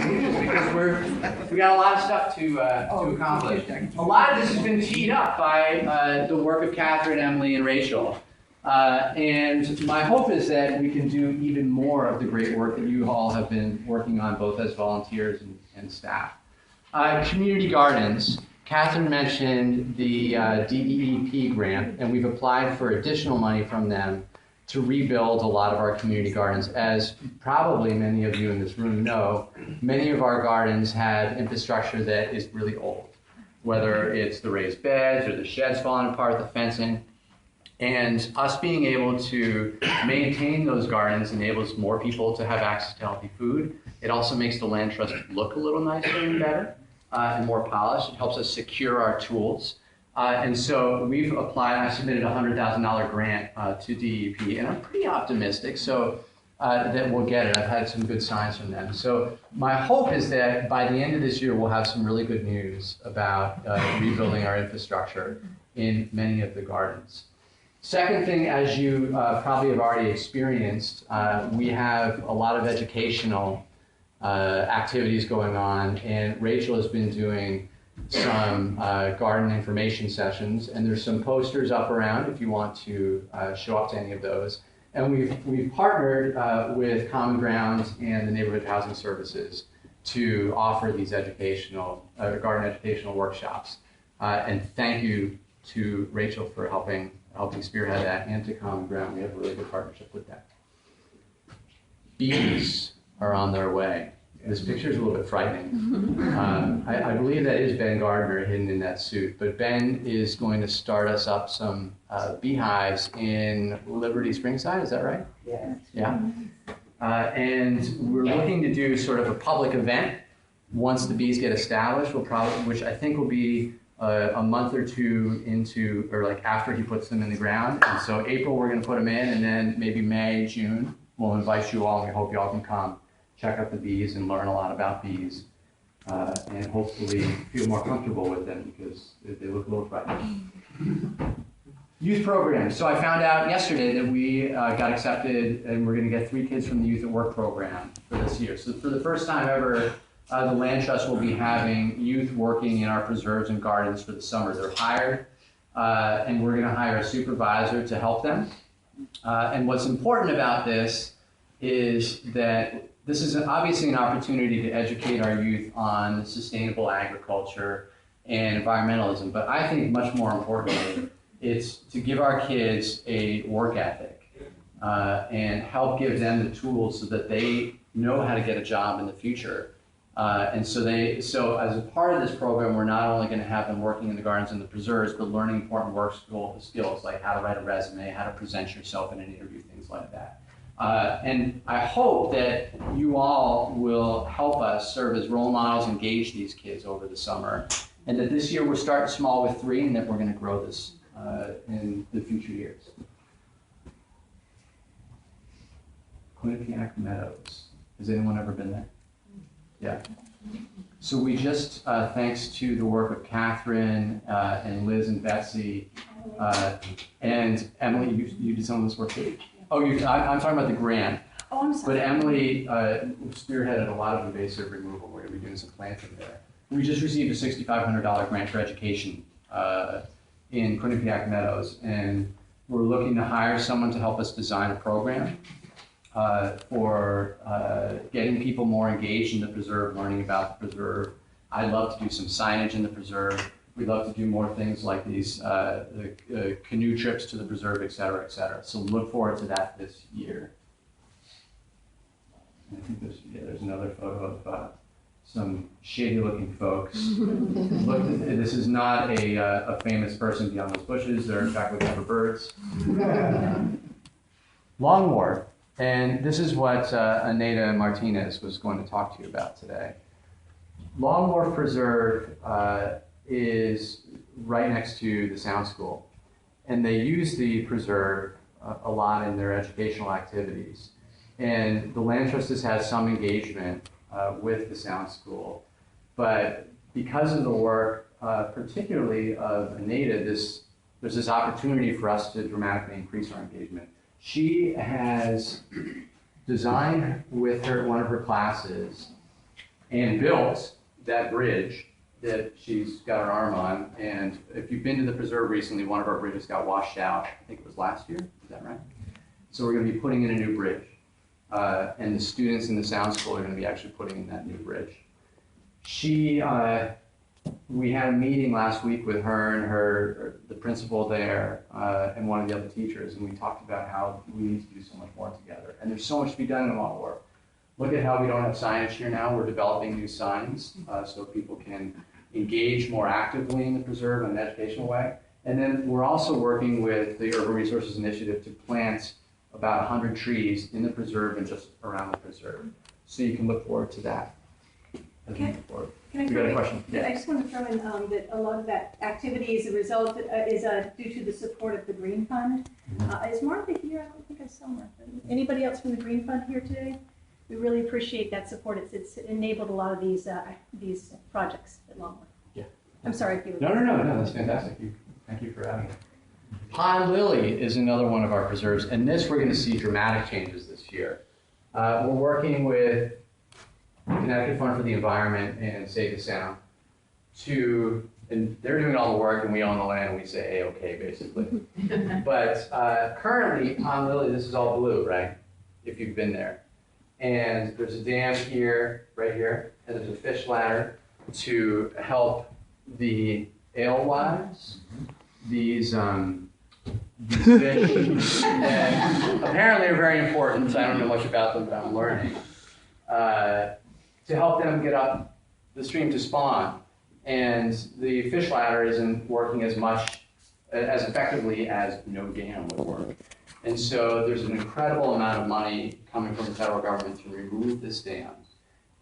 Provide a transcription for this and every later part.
news because we got a lot of stuff to accomplish. A lot of this has been teed up by the work of Catherine, Emily, and Rachel. And my hope is that we can do even more of the great work that you all have been working on, both as volunteers and staff. Community gardens. Catherine mentioned the DEEP grant, and we've applied for additional money from them to rebuild a lot of our community gardens. As probably many of you in this room know, many of our gardens have infrastructure that is really old, whether it's the raised beds or the sheds falling apart, the fencing. And us being able to maintain those gardens enables more people to have access to healthy food. It also makes the land trust look a little nicer and better and more polished. It helps us secure our tools. And so we've applied, I submitted a $100,000 grant to DEP, and I'm pretty optimistic that we'll get it. I've had some good signs from them. So my hope is that by the end of this year, we'll have some really good news about rebuilding our infrastructure in many of the gardens. Second thing, as you probably have already experienced, we have a lot of educational activities going on, and Rachel has been doing some garden information sessions, and there's some posters up around if you want to show up to any of those. And we've partnered with Common Ground and the Neighborhood Housing Services to offer these educational garden educational workshops. And thank you to Rachel for helping spearhead that, and to Common Ground. We have a really good partnership with that. Bees are on their way. This picture is a little bit frightening. I believe that is Ben Gardner hidden in that suit, but Ben is going to start us up some beehives in Liberty Springside, is that right? Yeah. Yeah. And we're looking to do sort of a public event once the bees get established, which I think will be a month or two into, or like after he puts them in the ground. And so April, we're going to put them in, and then maybe May, June, we'll invite you all, and we hope you all can come check out the bees and learn a lot about bees, and hopefully feel more comfortable with them because they look a little frightening. Youth programs. So I found out yesterday that we got accepted, and we're going to get 3 kids from the Youth at Work program for this year. So for the first time ever, the Land Trust will be having youth working in our preserves and gardens for the summer. They're hired, and we're going to hire a supervisor to help them. And what's important about this is that this is obviously an opportunity to educate our youth on sustainable agriculture and environmentalism, but I think much more importantly, it's to give our kids a work ethic and help give them the tools so that they know how to get a job in the future. And so as a part of this program, we're not only going to have them working in the gardens and the preserves, but learning important work skills like how to write a resume, how to present yourself in an interview, things like that. And I hope that you all will help us serve as role models, engage these kids over the summer, and that this year we're starting small with 3, and that we're going to grow this in the future years. Quinnipiac Meadows. Has anyone ever been there? Yeah. So we just, thanks to the work of Catherine and Liz and Betsy and Emily, you did some of this work too? Oh, I'm talking about the grant. Oh, I'm sorry. But Emily spearheaded a lot of invasive removal. We're going to be doing some planting there. We just received a $6,500 grant for education in Quinnipiac Meadows, and we're looking to hire someone to help us design a program for getting people more engaged in the preserve, learning about the preserve. I'd love to do some signage in the preserve. We'd love to do more things like these canoe trips to the preserve, et cetera, et cetera. So look forward to that this year. And I think there's another photo of some shady-looking folks. Look, this is not a famous person beyond those bushes. They're in fact looking for birds. Long Wharf. And this is what Aneta Martinez was going to talk to you about today. Long Wharf Preserve is right next to the Sound School, and they use the preserve a lot in their educational activities. And the Land Trust has had some engagement with the Sound School, but because of the work, particularly of Aneta, there's this opportunity for us to dramatically increase our engagement. She has designed with one of her classes and built that bridge that she's got her arm on. And if you've been to the preserve recently, one of our bridges got washed out. I think it was last year. Is that right? So we're going to be putting in a new bridge. And the students in the sound school are going to be actually putting in that new bridge. We had a meeting last week with her and the principal there, and one of the other teachers, and we talked about how we need to do so much more together. And there's so much to be done in Wentworth. Look at how we don't have signage here now. We're developing new signs so people can engage more actively in the preserve in an educational way. And then we're also working with the Urban Resources Initiative to plant about 100 trees in the preserve and just around the preserve. So you can look forward to that. Can I You got a question? I just want to throw in that a lot of that activity as a result is due to the support of the Green Fund. Is Martha here? I don't think I saw Martha. Anybody else from the Green Fund here today? We really appreciate that support. It's enabled a lot of these projects at Longwood. Yeah. I'm sorry if you. No, that's fantastic. Thank you for having me. Pond Lily is another one of our preserves, and this we're going to see dramatic changes this year. We're working with Connecticut Fund for the Environment and Safe and Sound and they're doing all the work and we own the land and we say A-okay basically. But currently Pond Lily, this is all blue, right? If you've been there. And there's a dam here, right here, and there's a fish ladder to help the alewives, these fish that apparently are very important. I don't know much about them, but I'm learning. To help them get up the stream to spawn. And the fish ladder isn't working as effectively as no dam would work. And so there's an incredible amount of money coming from the federal government to remove this dam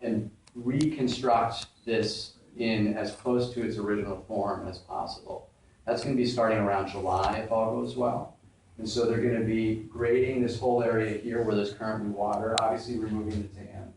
and reconstruct this in as close to its original form as possible. That's going to be starting around July if all goes well. And so they're going to be grading this whole area here where there's currently water, obviously removing the dam.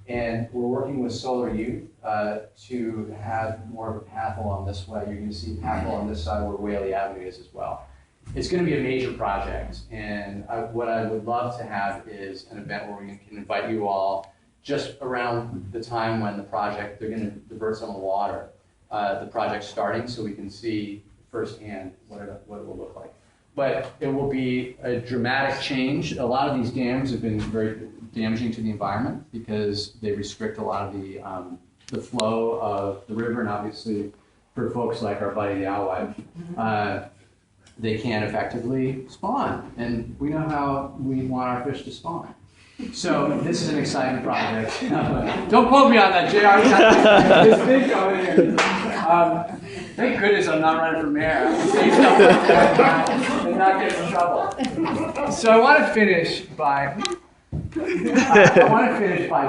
And we're working with Solar Youth to have more of a path along this way. You're going to see a path along this side where Whaley Avenue is as well. It's going to be a major project, and what I would love to have is an event where we can invite you all just around the time when they're going to divert some of the water, the project's starting, so we can see firsthand what it will look like. But it will be a dramatic change. A lot of these dams have been very damaging to the environment because they restrict a lot of the flow of the river, and obviously for folks like our buddy the alewife, they can't effectively spawn, and we know how we want our fish to spawn. So this is an exciting project. Don't quote me on that, JR. This thing coming here. Thank goodness I'm not running for mayor. I can say stuff like that and not get in trouble. So I want to finish by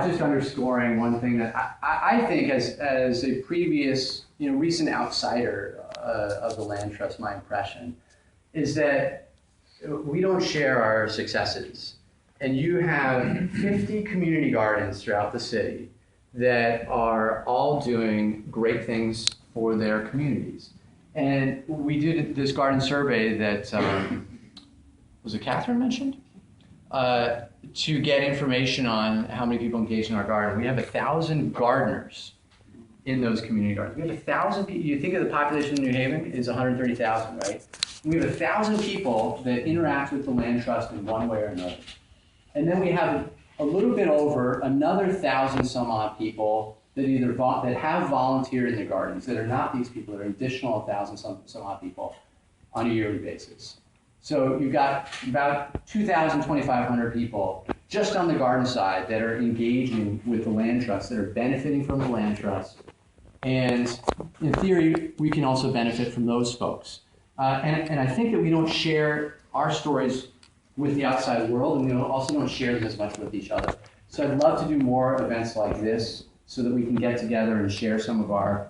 just underscoring one thing that I think as a previous, recent outsider of the land trust, my impression is that we don't share our successes. And you have 50 community gardens throughout the city that are all doing great things for their communities. And we did this garden survey that, was it Catherine mentioned? To get information on how many people engage in our garden. We have 1,000 gardeners in those community gardens. We have 1,000 people. You think of the population in New Haven is 130,000, right? We have 1,000 people that interact with the land trust in one way or another. And then we have a little bit over another 1,000 some odd people that that have volunteered in the gardens, that are not these people, that are additional 1,000 some odd people on a yearly basis. So you've got about 2,000, 2,500 people just on the garden side that are engaging with the land trust, that are benefiting from the land trust. And in theory, we can also benefit from those folks. And I think that we don't share our stories with the outside world, and we also don't share them as much with each other. So I'd love to do more events like this so that we can get together and share some of our,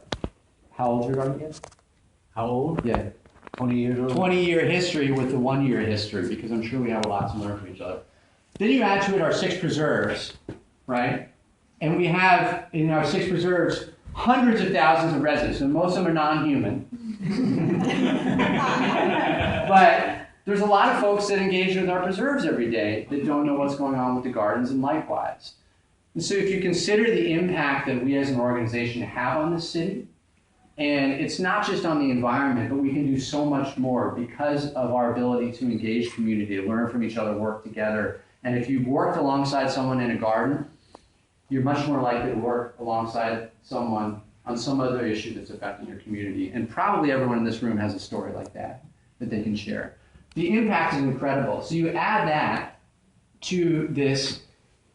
how old is your garden again? How old? Yeah. 20 years old. 20-year history with the 1-year history, because I'm sure we have a lot to learn from each other. Then you add to it our 6 preserves, right? And we have, in our 6 preserves, hundreds of thousands of residents, and most of them are non-human. But there's a lot of folks that engage with our preserves every day that don't know what's going on with the gardens, and likewise. And so if you consider the impact that we as an organization have on the city, and it's not just on the environment, but we can do so much more because of our ability to engage community, to learn from each other, work together. And if you've worked alongside someone in a garden, you're much more likely to work alongside someone on some other issue that's affecting your community. And probably everyone in this room has a story like that they can share. The impact is incredible. So you add that to this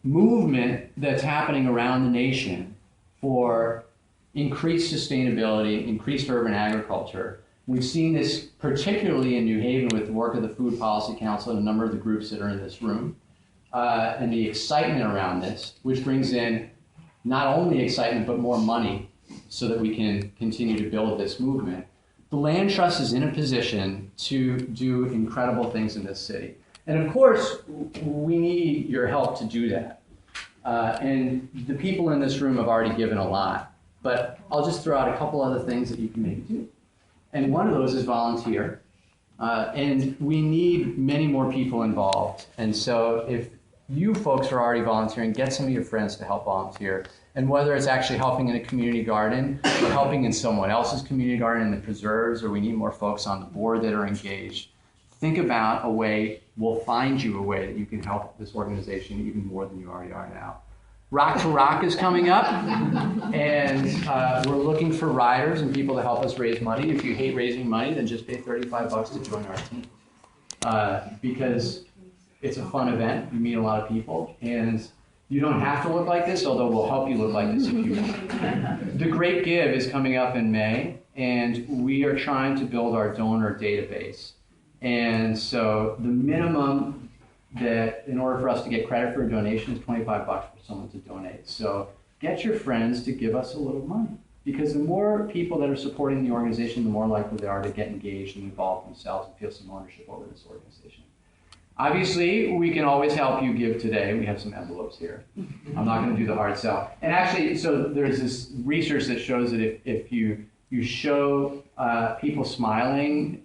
movement that's happening around the nation for increased sustainability, increased urban agriculture. We've seen this particularly in New Haven with the work of the Food Policy Council and a number of the groups that are in this room, and the excitement around this, which brings in not only excitement, but more money so that we can continue to build this movement. The Land Trust is in a position to do incredible things in this city. And of course, we need your help to do that. And the people in this room have already given a lot. But I'll just throw out a couple other things that you can maybe do. And one of those is volunteer. And we need many more people involved. And so if you folks are already volunteering, get some of your friends to help volunteer. And whether it's actually helping in a community garden or helping in someone else's community garden in the preserves, or we need more folks on the board that are engaged, think about a way, we'll find you a way that you can help this organization even more than you already are now. Rock to Rock is coming up, and we're looking for riders and people to help us raise money. If you hate raising money, then just pay $35 to join our team. Because it's a fun event, you meet a lot of people, and you don't have to look like this, although we'll help you look like this if you want. The Great Give is coming up in May, and we are trying to build our donor database. And so the minimum that in order for us to get credit for a donation is $25 for someone to donate. So get your friends to give us a little money, because the more people that are supporting the organization, the more likely they are to get engaged and involved themselves and feel some ownership over this organization. Obviously, we can always help you give today. We have some envelopes here. I'm not going to do the hard sell. And actually, so there's this research that shows that if you show people smiling,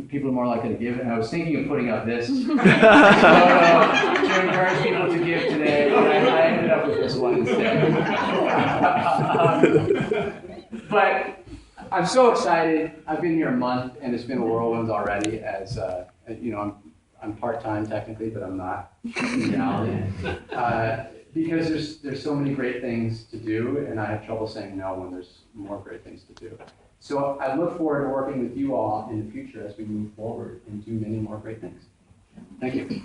people are more likely to give. And I was thinking of putting up this photo to encourage people to give today, but I ended up with this one instead. But I'm so excited. I've been here a month, and it's been a whirlwind already. As you know, I'm part-time technically, but I'm not in reality. Because there's so many great things to do, and I have trouble saying no when there's more great things to do. So I look forward to working with you all in the future as we move forward and do many more great things. Thank you.